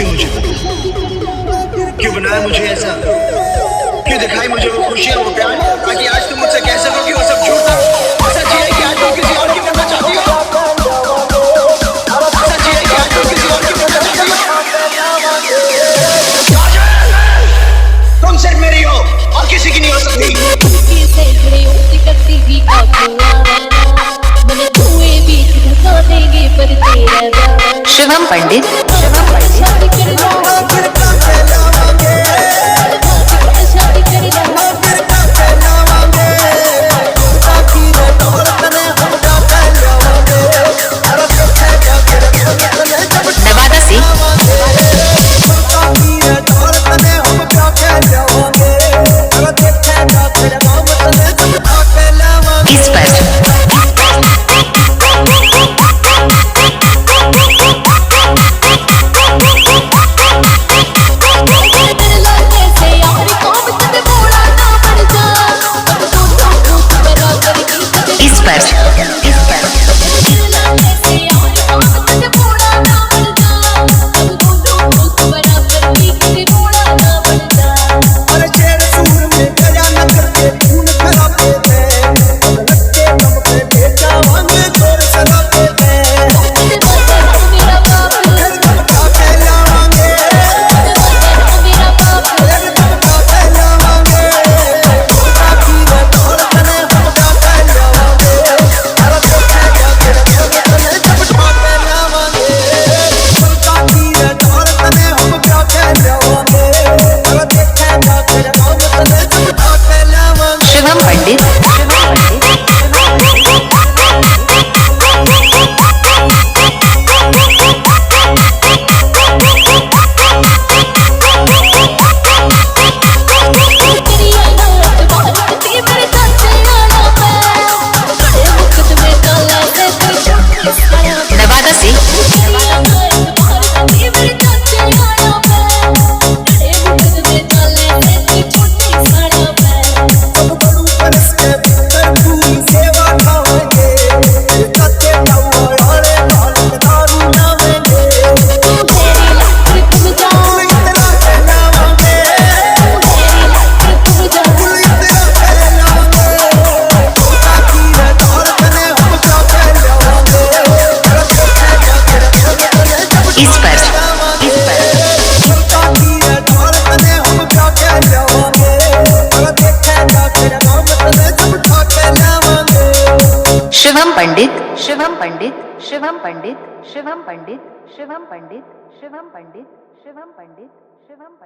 मुझे? क्यों बनाया मुझे ऐसा? क्यों दिखाई मुझे वो खुशियां, वो प्यार, ताकि आज तुम मुझसे कह सको कि वो सब झूठ था? सच ये है कि आज तुम किसी और की बनना चाहती हो? सच ये है कि आज तुम किसी और की बनना चाहती हो? तुम सिर्फ मेरी हो और किसी की नहीं हो सकती। शिवम पंडित नवादा से इस पर नवादा से इस पर शिवम पंडित शिवम पंडित शिवम पंडित शिवम पंडित शिवम पंडित शिवम पंडित शिवम पंडित शिवम पंडित।